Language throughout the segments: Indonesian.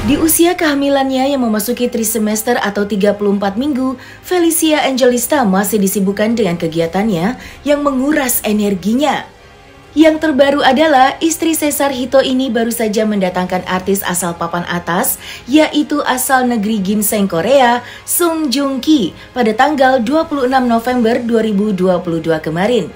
Di usia kehamilannya yang memasuki trimester atau 34 minggu, Felicia Angelista masih disibukkan dengan kegiatannya yang menguras energinya. Yang terbaru adalah istri Cesar Hito ini baru saja mendatangkan artis asal papan atas, yaitu asal negeri ginseng Korea, Sung Joong Ki, pada tanggal 26 November 2022 kemarin.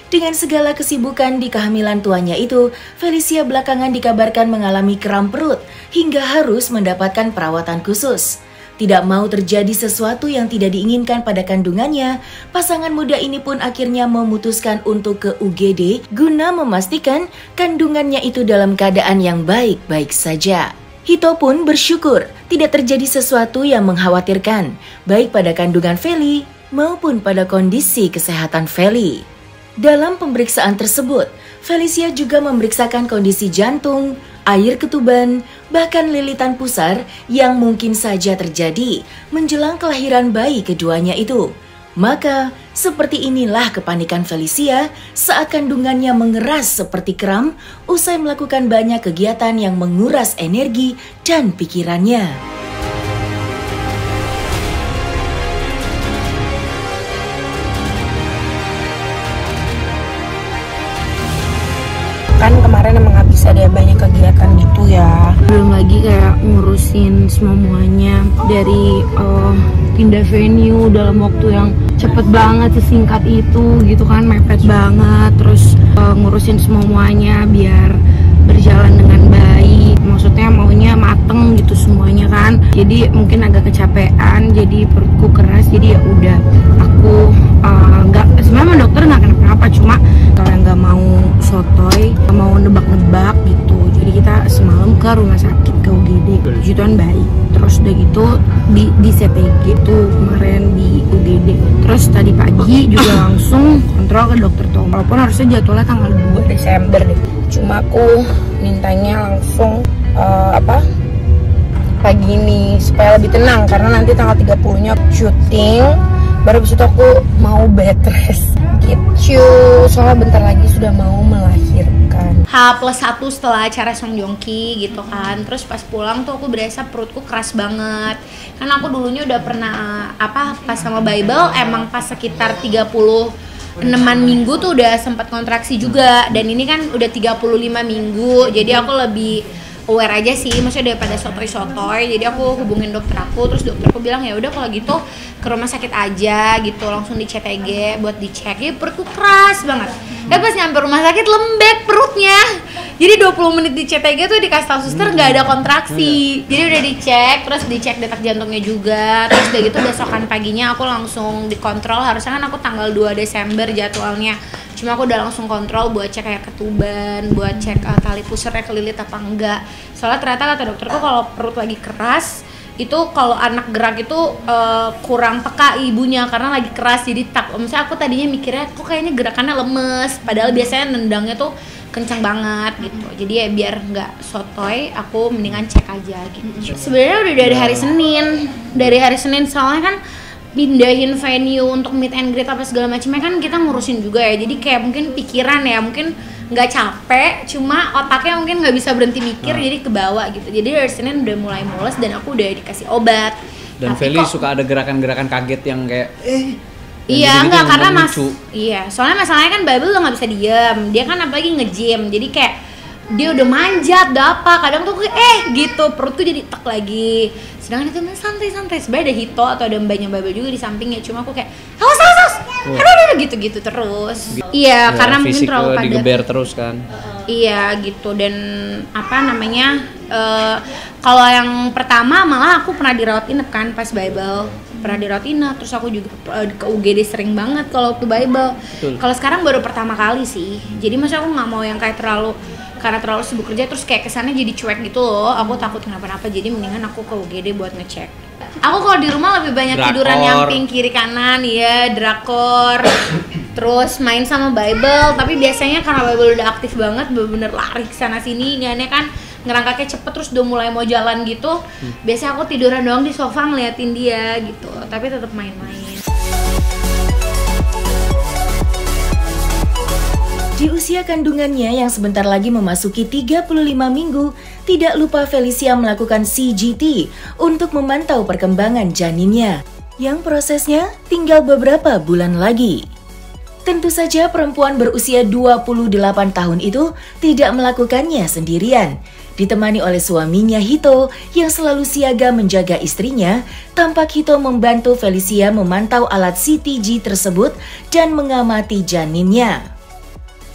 Dengan segala kesibukan di kehamilan tuanya itu, Felicia belakangan dikabarkan mengalami kram perut hingga harus mendapatkan perawatan khusus. Tidak mau terjadi sesuatu yang tidak diinginkan pada kandungannya, pasangan muda ini pun akhirnya memutuskan untuk ke UGD guna memastikan kandungannya itu dalam keadaan yang baik-baik saja. Hito pun bersyukur tidak terjadi sesuatu yang mengkhawatirkan, baik pada kandungan Feli maupun pada kondisi kesehatan Feli. Dalam pemeriksaan tersebut, Felicia juga memeriksakan kondisi jantung, air ketuban, bahkan lilitan pusar yang mungkin saja terjadi menjelang kelahiran bayi keduanya itu. Maka, seperti inilah kepanikan Felicia saat kandungannya mengeras seperti kram usai melakukan banyak kegiatan yang menguras energi dan pikirannya. Kan kemarin emang gak bisa dia banyak kegiatan gitu ya, belum lagi kayak ngurusin semuanya dari pindah venue dalam waktu yang cepet banget, sesingkat itu gitu kan, mepet banget. Terus ngurusin semuanya biar berjalan dengan baik, maksudnya maunya mateng gitu semuanya kan. Jadi mungkin agak kecapean, jadi perutku keras, jadi ya udah aku nggak, sebenarnya dokter nggak kenapa-napa, cuma kalau nggak mau sotoy, mau nebak-nebak gitu. Jadi kita semalam ke rumah sakit, ke UGD, puji-Tuhan baik. Terus udah gitu di CTG tuh kemarin di UGD. Terus tadi pagi juga langsung kontrol ke dokter Tom. Walaupun harusnya jadwalnya tanggal 2 Desember deh. Cuma aku mintanya langsung pagi ini supaya lebih tenang, karena nanti tanggal 30-nya syuting. Baru abis itu aku mau bed rest gitu, soalnya bentar lagi sudah mau melahirkan. H+1 setelah acara Song Joong Ki gitu kan. Terus pas pulang tuh aku berasa perutku keras banget. Karena aku dulunya udah pernah pas sama Bible emang pas sekitar 36-an minggu tuh udah sempat kontraksi juga. Dan ini kan udah 35 minggu. Jadi aku lebih aware aja sih, maksudnya daripada sotoy-sotoy. Jadi aku hubungin dokter aku, terus dokterku bilang ya udah kalau gitu ke rumah sakit aja gitu, langsung di CTG buat dicek. Ya perutku keras banget. Dan pas nyampe rumah sakit lembek perutnya. Jadi 20 menit di CTG tuh dikasih tahu suster nggak ada kontraksi. Jadi udah dicek, terus dicek detak jantungnya juga. Terus udah gitu besokan paginya aku langsung dikontrol. Harusnya kan aku tanggal 2 Desember jadwalnya. Cuma aku udah langsung kontrol buat cek kayak ketuban, buat cek tali pusarnya kelilit apa enggak. Soalnya ternyata kata dokterku kalau perut lagi keras, itu kalau anak gerak itu kurang peka ibunya karena lagi keras. Jadi misalnya aku tadinya mikirnya kok kayaknya gerakannya lemes, padahal biasanya nendangnya tuh kencang banget gitu. Jadi ya biar nggak sotoy, aku mendingan cek aja gitu. Sebenarnya udah dari hari Senin soalnya kan pindahin venue untuk meet and greet apa segala macamnya kan kita ngurusin juga ya. Jadi kayak mungkin pikiran ya mungkin nggak capek, cuma otaknya mungkin nggak bisa berhenti mikir, jadi kebawa gitu. Jadi dari Senin udah mulai mules dan aku udah dikasih obat. Dan Feli suka ada gerakan-gerakan kaget yang kayak iya enggak gitu, karena iya soalnya masalahnya kan Bible udah nggak bisa diem, dia kan apalagi nge-gym, jadi kayak dia udah manjat, udah apa, kadang tuh gitu perut tuh jadi tek lagi. Sedangkan itu santai-santai, sebenarnya ada Hito atau ada mbaknya Babel juga di sampingnya, cuma aku kayak awas aduh gitu terus. Iya karena mungkin terlalu padat, digeber terus kan. Iya gitu. Dan kalau yang pertama malah aku pernah dirawat inap kan pas Bible, pernah dirawat inap, terus aku juga ke UGD sering banget kalau ke Bible. Kalau sekarang baru pertama kali sih, jadi maksudnya aku nggak mau yang kayak karena terlalu sibuk kerja terus kayak kesannya jadi cuek gitu loh. Aku takut kenapa-napa, jadi mendingan aku ke UGD buat ngecek. Aku kalau di rumah lebih banyak tiduran nyamping kiri kanan ya, drakor. Terus main sama Bible, tapi biasanya karena Bible udah aktif banget, bener-bener lari kesana sini. Ini aneh kan ngerangkaknya cepet terus udah mulai mau jalan gitu. Biasanya aku tiduran doang di sofa ngeliatin dia gitu, tapi tetap main-main. Di usia usia kandungannya yang sebentar lagi memasuki 35 minggu, tidak lupa Felicia melakukan CGT untuk memantau perkembangan janinnya, yang prosesnya tinggal beberapa bulan lagi. Tentu saja perempuan berusia 28 tahun itu tidak melakukannya sendirian. Ditemani oleh suaminya Hito yang selalu siaga menjaga istrinya, tampak Hito membantu Felicia memantau alat CTG tersebut dan mengamati janinnya.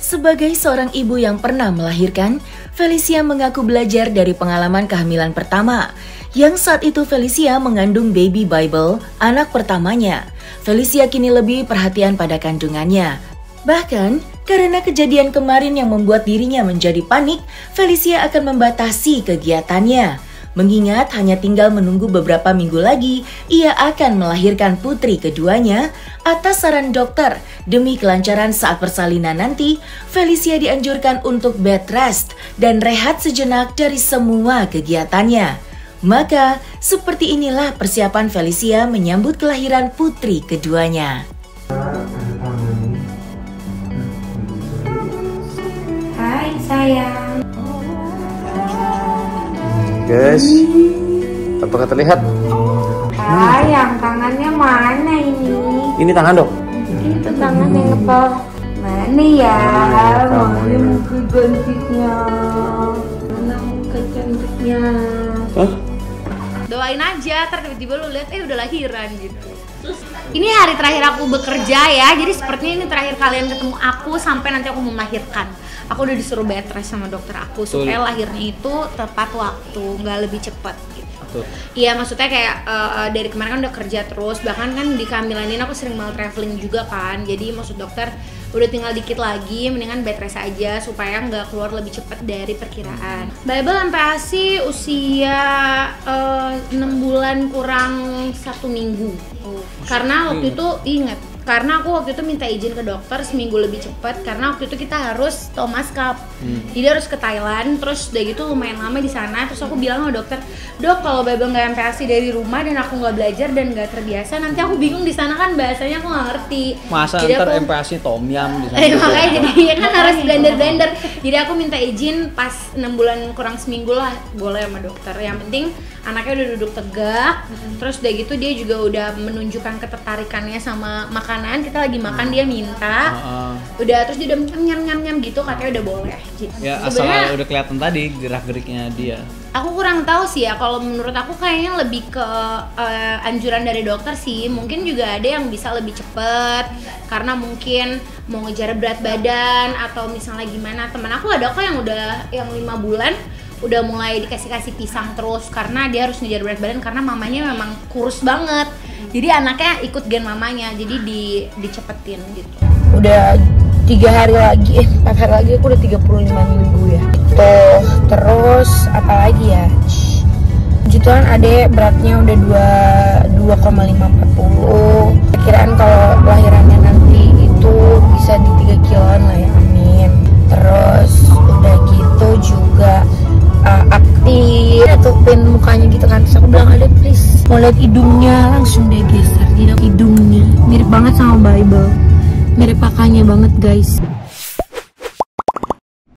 Sebagai seorang ibu yang pernah melahirkan, Felicia mengaku belajar dari pengalaman kehamilan pertama, yang saat itu Felicia mengandung baby Bible, anak pertamanya. Felicia kini lebih perhatian pada kandungannya. Bahkan, karena kejadian kemarin yang membuat dirinya menjadi panik, Felicia akan membatasi kegiatannya. Mengingat hanya tinggal menunggu beberapa minggu lagi, ia akan melahirkan putri keduanya. Atas saran dokter, demi kelancaran saat persalinan nanti, Felicia dianjurkan untuk bed rest dan rehat sejenak dari semua kegiatannya. Maka, seperti inilah persiapan Felicia menyambut kelahiran putri keduanya. Hai sayang. Guys, apakah terlihat? Sayang, tangannya mana ini? Ini tangan dok. Itu tangan yang ngepel. Mana ya? Mana muka cantiknya? Mana muka cantiknya? Hah? Doain aja, ntar tiba-tiba lu lihat udah lahiran gitu. Ini hari terakhir aku bekerja ya, jadi sepertinya ini terakhir kalian ketemu aku sampai nanti aku mau melahirkan. Aku udah disuruh bed rest sama dokter aku supaya lahirnya itu tepat waktu, nggak lebih cepat gitu. Iya, maksudnya kayak dari kemarin kan udah kerja terus, bahkan kan di kehamilan ini aku sering mal traveling juga kan. Jadi maksud dokter udah tinggal dikit lagi, mendingan bed rest aja supaya nggak keluar lebih cepat dari perkiraan. Bible sampai ASI usia 6 bulan kurang 1 minggu. Karena waktu itu ingat, karena aku waktu itu minta izin ke dokter seminggu lebih cepat karena waktu itu kita harus Thomas Cup. Jadi harus ke Thailand, terus udah gitu lumayan lama di sana. Terus aku bilang sama dokter, "Dok, kalau Bible nggak MPASI dari rumah dan aku nggak belajar dan nggak terbiasa, nanti aku bingung di sana kan bahasanya aku nggak ngerti." Masa jadi ntar aku, MPASI tom yum di sana. Makanya jadi kan harus blender. Jadi aku minta izin pas 6 bulan kurang seminggu lah, boleh sama dokter. Yang penting anaknya udah duduk tegak, terus udah gitu dia juga udah menunjukkan ketertarikannya sama makanan. Kita lagi makan dia minta, udah terus dia udah nyam gitu, katanya udah boleh. Ya asal udah kelihatan tadi gerak-geriknya dia. Aku kurang tahu sih ya, kalau menurut aku kayaknya lebih ke anjuran dari dokter sih. Mungkin juga ada yang bisa lebih cepet karena mungkin mau ngejar berat badan atau misalnya gimana. Temen aku ada kok yang udah 5 bulan udah mulai dikasih pisang terus karena dia harus ngejar berat badan karena mamanya memang kurus banget. Jadi anaknya ikut gen mamanya, jadi dicepetin gitu. Udah 4 hari lagi aku udah 35 minggu ya. Tuh, terus apa lagi ya? Gituan adek beratnya udah 2,540. Kiraan kalau lahirannya nanti itu bisa di 3 kiloan lah ya, amin. Terus udah gitu juga aktif, tutupin mukanya gitu kan. Terus aku bilang, "Adek please, mau lihat hidungnya." Langsung dia geser, tidak hidungnya mirip banget sama Bible, mirip pakannya banget guys.